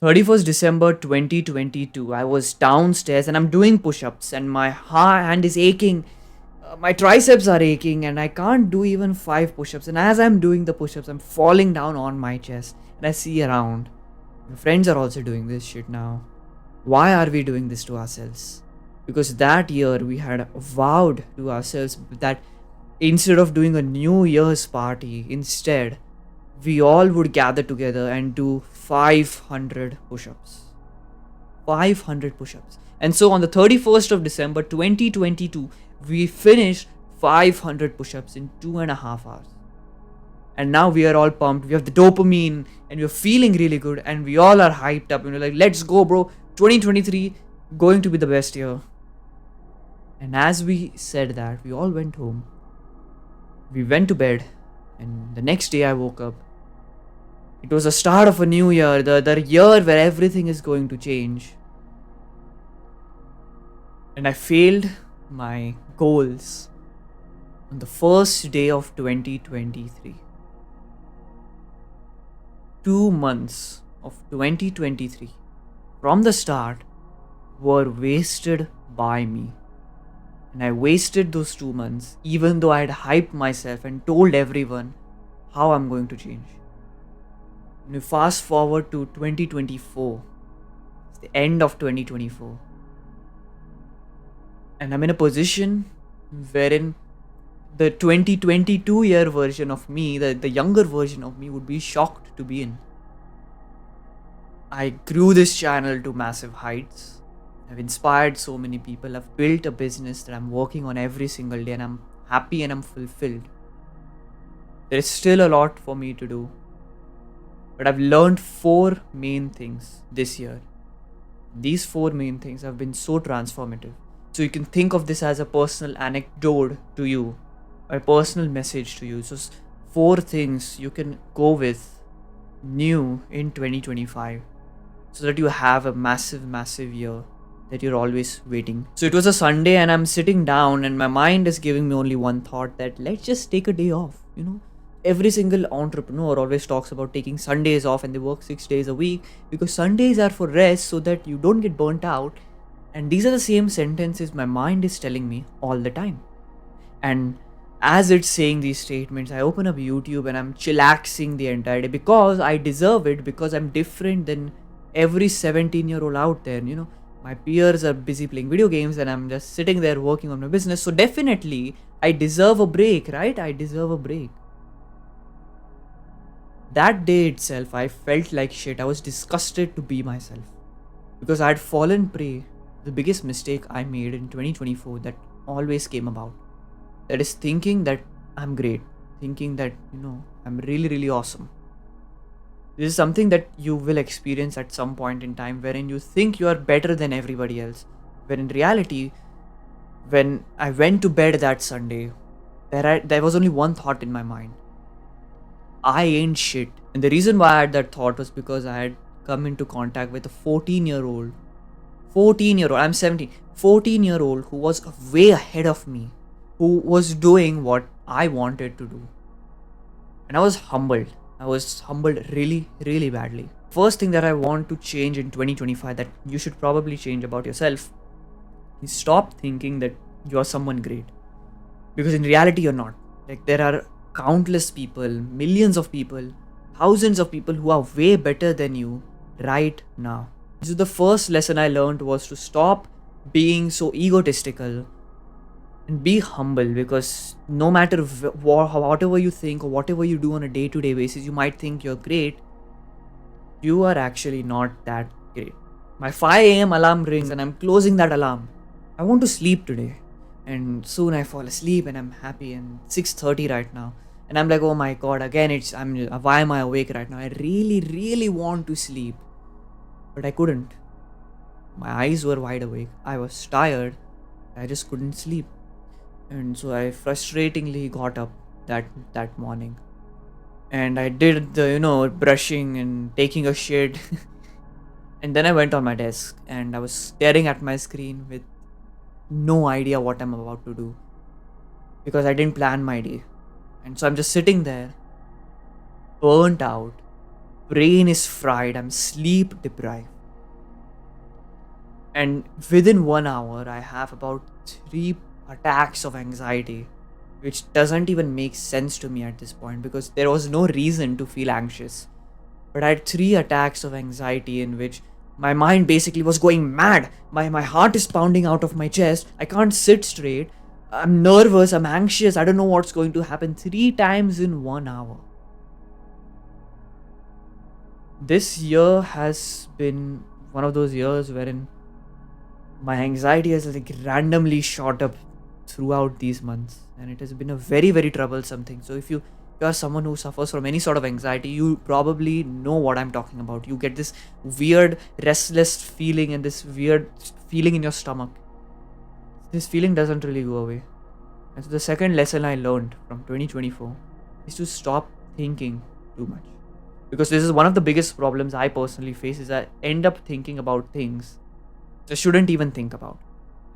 31st December 2022. I was downstairs and I'm doing push ups, and my hand is aching. My triceps are aching, and I can't do even 5 push ups. And as I'm doing the push ups, I'm falling down on my chest. And I see around. My friends are also doing this shit now. Why are we doing this to ourselves? Because that year we had vowed to ourselves that instead of doing a New Year's party, instead we all would gather together and do 500 push ups. 500 push ups. And so on the 31st of December 2022, we finished 500 push ups in 2.5 hours. And now we are all pumped. We have the dopamine and we're feeling really good. And we all are hyped up. And we're like, let's go, bro. 2023 going to be the best year. And as we said that, we all went home. We went to bed. And the next day I woke up. It was the start of a new year, the year where everything is going to change. And I failed my goals on the first day of 2023. 2 months of 2023 from the start were wasted by me. And I wasted those 2 months even though I had hyped myself and told everyone how I'm going to change. And we fast forward to 2024. It's the end of 2024. And I'm in a position wherein the 2022 year version of me, the younger version of me, would be shocked to be in. I grew this channel to massive heights. I've inspired so many people. I've built a business that I'm working on every single day, and I'm happy and I'm fulfilled. There is still a lot for me to do. But I've learned 4 main things this year. These 4 main things have been so transformative. So you can think of this as a personal anecdote to you, a personal message to you. So 4 things you can go with new in 2025 so that you have a massive year that you're always waiting. So it was a Sunday and I'm sitting down and my mind is giving me only one thought, that let's just take a day off. Every single entrepreneur always talks about taking Sundays off, and they work 6 days a week because Sundays are for rest so that you don't get burnt out. And these are the same sentences my mind is telling me all the time. And as it's saying these statements, I open up YouTube and I'm chillaxing the entire day because I deserve it, because I'm different than every 17-year-old out there. My peers are busy playing video games and I'm just sitting there working on my business. So definitely I deserve a break, right? I deserve a break. That day itself, I felt like shit. I was disgusted to be myself because I had fallen prey to the biggest mistake I made in 2024 that always came about. That is thinking that I'm great, thinking that, I'm really awesome. This is something that you will experience at some point in time wherein you think you are better than everybody else. When in reality, when I went to bed that Sunday, there was only one thought in my mind. I ain't shit. And the reason why I had that thought was because I had come into contact with a 14-year-old. I'm 17. 14-year-old who was way ahead of me, who was doing what I wanted to do. And I was humbled. I was humbled really badly. First thing that I want to change in 2025, that you should probably change about yourself, is stop thinking that you're someone great. Because in reality, you're not. Like, there are countless people, millions of people, thousands of people who are way better than you right now. So the first lesson I learned was to stop being so egotistical and be humble, because no matter whatever you think or whatever you do on a day-to-day basis, you might think you're great. You are actually not that great. My 5 a.m. alarm rings and I'm closing that alarm. I want to sleep today. And soon I fall asleep and I'm happy, and 6:30 right now. And I'm like, oh my god, again why am I awake right now? I really want to sleep. But I couldn't. My eyes were wide awake. I was tired. I just couldn't sleep. And so I frustratingly got up that morning. And I did the, brushing and taking a shit. And then I went on my desk and I was staring at my screen with no idea what I'm about to do, because I didn't plan my day. And so I'm just sitting there, burnt out, brain is fried, I'm sleep deprived. And within 1 hour, I have about 3 attacks of anxiety, which doesn't even make sense to me at this point because there was no reason to feel anxious. But I had 3 attacks of anxiety in which my mind basically was going mad. My heart is pounding out of my chest. I can't sit straight. I'm nervous. I'm anxious. I don't know what's going to happen 3 times in 1 hour. This year has been one of those years wherein my anxiety has like randomly shot up throughout these months, and it has been a very troublesome thing. So if you are someone who suffers from any sort of anxiety, you probably know what I'm talking about. You get this weird restless feeling and this weird feeling in your stomach. This feeling doesn't really go away. And so the second lesson I learned from 2024 is to stop thinking too much, because this is one of the biggest problems I personally face. Is I end up thinking about things I shouldn't even think about.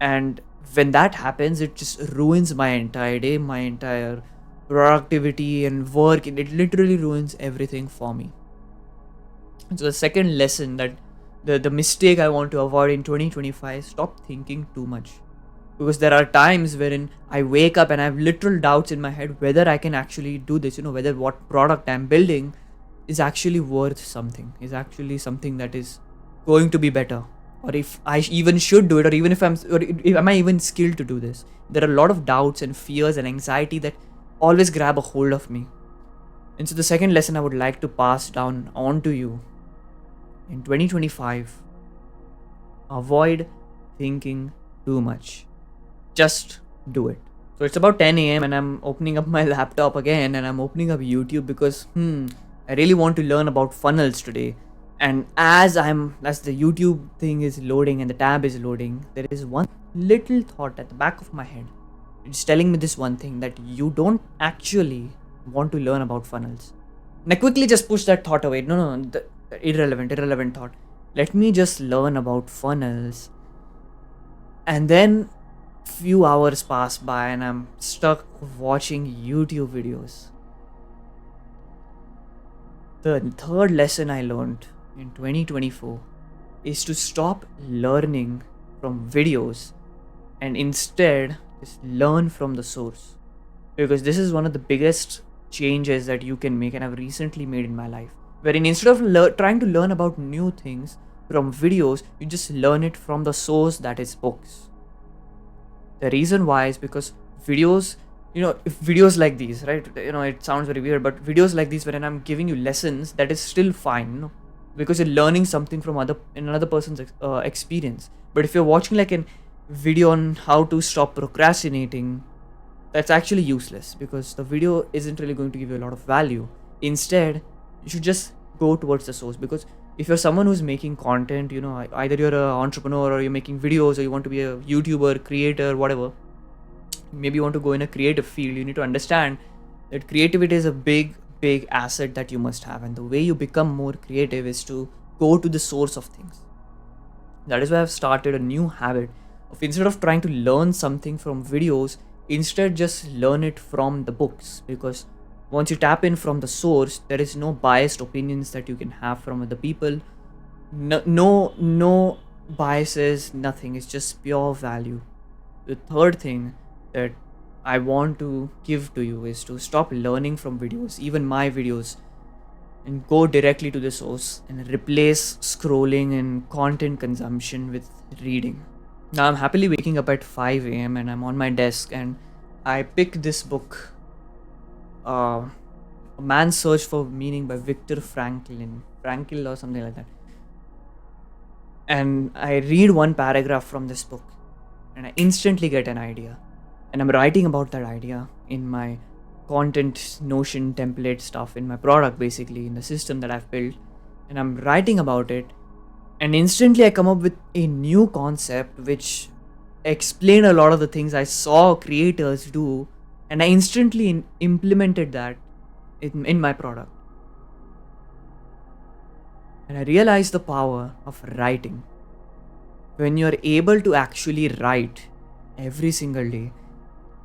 And when that happens, it just ruins my entire day, my entire productivity and work. And it literally ruins everything for me. And so the second lesson that the mistake I want to avoid in 2025 is stop thinking too much. Because there are times wherein I wake up and I have literal doubts in my head whether I can actually do this, whether what product I'm building is actually worth something, is actually something that is going to be better, or if I even should do it, or even if am I even skilled to do this. There are a lot of doubts and fears and anxiety that always grab a hold of me. And so the second lesson I would like to pass down on to you in 2025: avoid thinking too much. Just do it. So it's about 10 a.m. and I'm opening up my laptop again and I'm opening up YouTube because I really want to learn about funnels today. And as the YouTube thing is loading and the tab is loading, there is one little thought at the back of my head. It's telling me this one thing, that you don't actually want to learn about funnels. And I quickly just push that thought away. No, irrelevant thought. Let me just learn about funnels. And then few hours pass by and I'm stuck watching YouTube videos. The third lesson I learned in 2024 is to stop learning from videos and instead just learn from the source. Because this is one of the biggest changes that you can make, and I've recently made in my life. Wherein instead of trying to learn about new things from videos, you just learn it from the source, that is books. The reason why is because videos, if videos like these, right? It sounds very weird, but videos like these, when I'm giving you lessons, that is still fine, because you're learning something from another person's experience. But if you're watching like a video on how to stop procrastinating, that's actually useless because the video isn't really going to give you a lot of value. Instead, you should just go towards the source, because if you're someone who's making content, either you're an entrepreneur or you're making videos, or you want to be a YouTuber, creator, whatever, maybe you want to go in a creative field, you need to understand that creativity is a big asset that you must have. And the way you become more creative is to go to the source of things. That is why I've started a new habit of, instead of trying to learn something from videos, instead just learn it from the books. Because once you tap in from the source, there is no biased opinions that you can have from other people. No biases, nothing. It's just pure value. The third thing that I want to give to you is to stop learning from videos, even my videos, and go directly to the source and replace scrolling and content consumption with reading. Now I'm happily waking up at 5 a.m. and I'm on my desk and I pick this book, A Man's Search for Meaning by Viktor Frankl or something like that. And I read one paragraph from this book and I instantly get an idea. And I'm writing about that idea in my content Notion template stuff, in my product, basically in the system that I've built. And I'm writing about it, and instantly I come up with a new concept which explain a lot of the things I saw creators do, and I instantly implemented that in my product. And I realized the power of writing. When you're able to actually write every single day,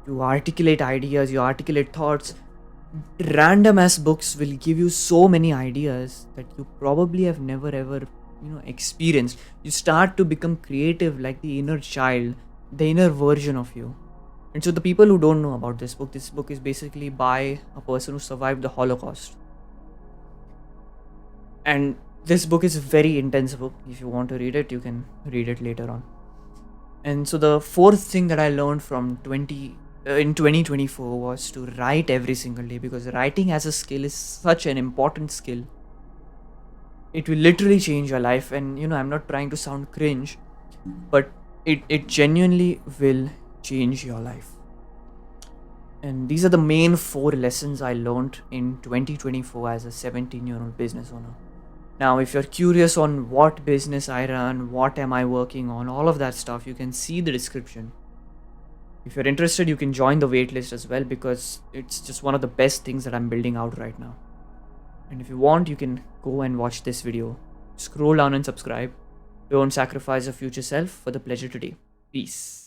you articulate ideas, you articulate thoughts, random ass books will give you so many ideas that you probably have never ever experienced. You start to become creative, like the inner child, the inner version of you. And so the people who don't know about this book is basically by a person who survived the Holocaust. And this book is a very intense book. If you want to read it, you can read it later on. And so the fourth thing that I learned from 2024 was to write every single day, because writing as a skill is such an important skill. It will literally change your life. And I'm not trying to sound cringe, but it genuinely will change your life. And these are the main four lessons I learned in 2024 as a 17-year-old business owner. Now, if you're curious on what business I run, what am I working on, all of that stuff, you can see the description. If you're interested, you can join the waitlist as well, because it's just one of the best things that I'm building out right now. And if you want, you can go and watch this video. Scroll down and subscribe. Don't sacrifice your future self for the pleasure today. Peace.